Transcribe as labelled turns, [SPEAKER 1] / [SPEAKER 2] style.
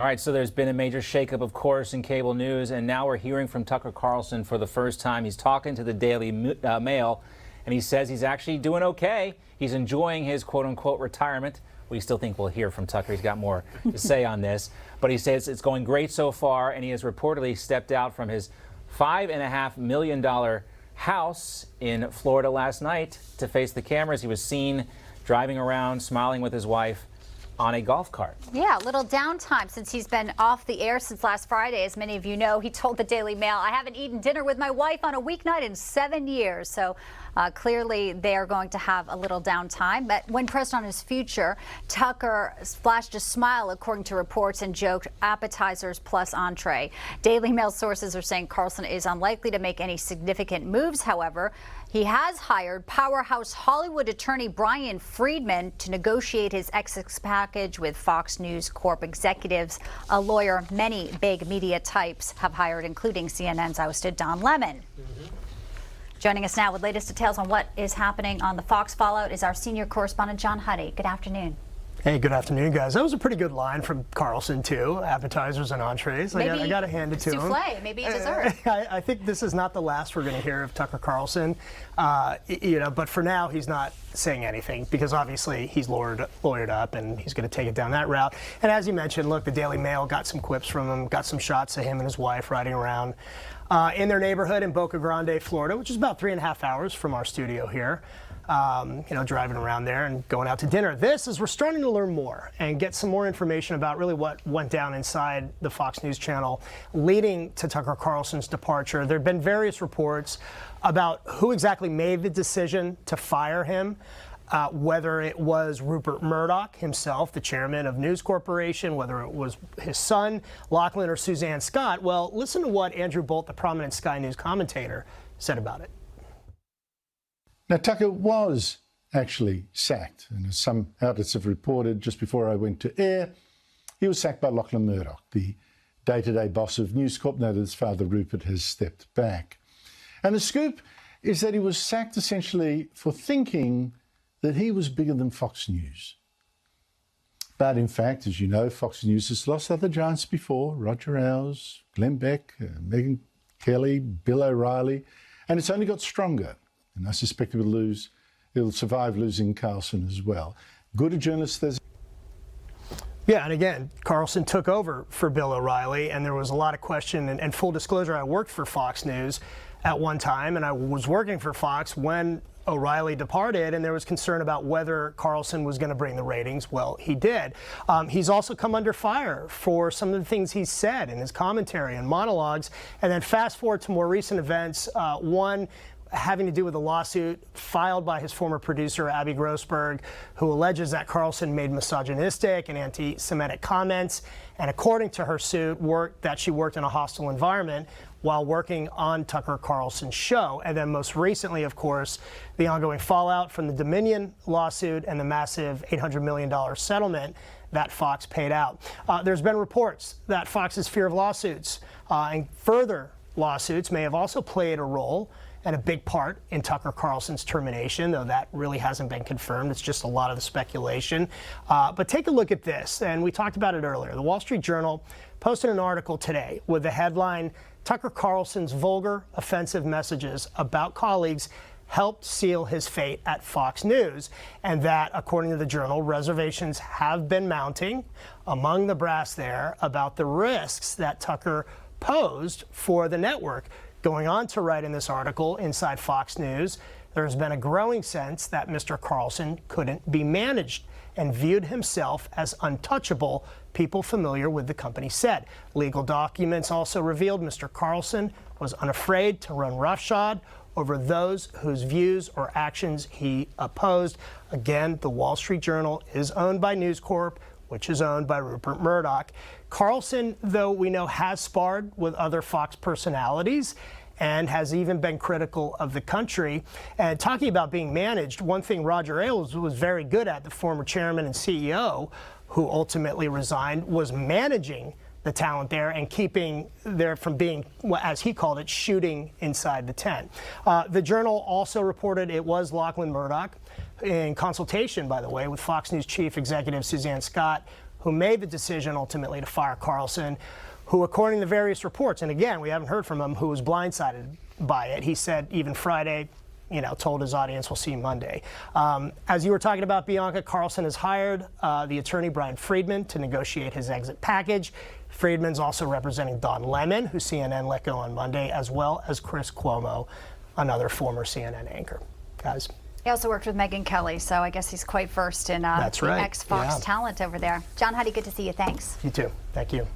[SPEAKER 1] All right, so there's been a major shakeup, of course, in cable news, and now we're hearing from Tucker Carlson for the first time. He's talking to the Daily Mail, and he says he's actually doing okay. He's enjoying his quote-unquote retirement. We still think we'll hear from Tucker. He's got more to say on this, but he says it's going great so far, and he has reportedly stepped out from his $5.5 million house in Florida last night to face the cameras. He was seen driving around, smiling with his wife on a golf cart.
[SPEAKER 2] Yeah, a little downtime since he's been off the air since last Friday. As many of you know, he told the Daily Mail, "I haven't eaten dinner with my wife on a weeknight in 7 years." So clearly they are going to have a little downtime. But when pressed on his future, Tucker flashed a smile, according to reports, and joked appetizers plus entree. Daily Mail sources are saying Carlson is unlikely to make any significant moves. However, he has hired powerhouse Hollywood attorney Brian Friedman to negotiate his exit package with Fox News Corp executives, a lawyer many big media types have hired, including CNN's ousted Don Lemon. Joining us now with latest details on what is happening on the Fox fallout is our senior correspondent, John Huddy. Good afternoon.
[SPEAKER 3] Hey, good afternoon, guys. That was a pretty good line from Carlson, too. Appetizers and entrees. I got to hand it to him.
[SPEAKER 2] Souffle, maybe a dessert.
[SPEAKER 3] I think this is not the last we're going to hear of Tucker Carlson. But for now, he's not saying anything because obviously he's lawyered up and he's going to take it down that route. And as you mentioned, look, the Daily Mail got some clips from him, got some shots of him and his wife riding around in their neighborhood in Boca Grande, Florida, which is about 3.5 hours from our studio here. Driving around there and going out to dinner. This is we're starting to learn more and get some more information about really what went down inside the Fox News channel leading to Tucker Carlson's departure. There have been various reports about who exactly made the decision to fire him, whether it was Rupert Murdoch himself, the chairman of News Corporation, whether it was his son, Lachlan, or Suzanne Scott. Well, listen to what Andrew Bolt, the prominent Sky News commentator, said about it.
[SPEAKER 4] Now, Tucker was actually sacked, and as some outlets have reported just before I went to air, he was sacked by Lachlan Murdoch, the day-to-day boss of News Corp, now that his father Rupert has stepped back. And the scoop is that he was sacked essentially for thinking that he was bigger than Fox News. But in fact, as you know, Fox News has lost other giants before: Roger Ailes, Glenn Beck, Megyn Kelly, Bill O'Reilly, and it's only got stronger. And I suspect it'll survive losing Carlson as well. Good a journalist as...
[SPEAKER 3] Yeah, and again, Carlson took over for Bill O'Reilly, and there was a lot of question. And full disclosure, I worked for Fox News at one time, and I was working for Fox when O'Reilly departed, and there was concern about whether Carlson was going to bring the ratings. Well, he did. He's also come under fire for some of the things he's said in his commentary and monologues. And then fast forward to more recent events, one having to do with a lawsuit filed by his former producer, Abby Grossberg, who alleges that Carlson made misogynistic and anti-Semitic comments, and according to her suit, that she worked in a hostile environment while working on Tucker Carlson's show. And then most recently, of course, the ongoing fallout from the Dominion lawsuit and the massive $800 million settlement that Fox paid out. There's been reports that Fox's fear of lawsuits and further lawsuits may have also played a role and a big part in Tucker Carlson's termination, though that really hasn't been confirmed. It's just a lot of the speculation. But take a look at this, and we talked about it earlier. The Wall Street Journal posted an article today with the headline, "Tucker Carlson's vulgar, offensive messages about colleagues helped seal his fate at Fox News," and that, according to the Journal, reservations have been mounting among the brass there about the risks that Tucker posed for the network. Going on to write in this article inside Fox News, there's been a growing sense that Mr. Carlson couldn't be managed and viewed himself as untouchable, people familiar with the company said. Legal documents also revealed Mr. Carlson was unafraid to run roughshod over those whose views or actions he opposed. Again, the Wall Street Journal is owned by News Corp, which is owned by Rupert Murdoch. Carlson, though we know, has sparred with other Fox personalities and has even been critical of the country. And talking about being managed, one thing Roger Ailes was very good at, the former chairman and CEO, who ultimately resigned, was managing the talent there and keeping there from being, as he called it, shooting inside the tent. The Journal also reported it was Lachlan Murdoch, in consultation, by the way, with Fox News chief executive Suzanne Scott, who made the decision ultimately to fire Carlson, who, according to various reports, and again, we haven't heard from him, who was blindsided by it. He said even Friday, told his audience, we'll see you Monday. As you were talking about, Bianca, Carlson has hired the attorney Brian Friedman to negotiate his exit package. Friedman's also representing Don Lemon, who CNN let go on Monday, as well as Chris Cuomo, another former CNN anchor. Guys.
[SPEAKER 2] He also worked with Megyn Kelly, so I guess he's quite versed in
[SPEAKER 3] That's right.
[SPEAKER 2] ex-Fox talent over there. John Huddy, good to see you. Thanks.
[SPEAKER 3] You too. Thank you.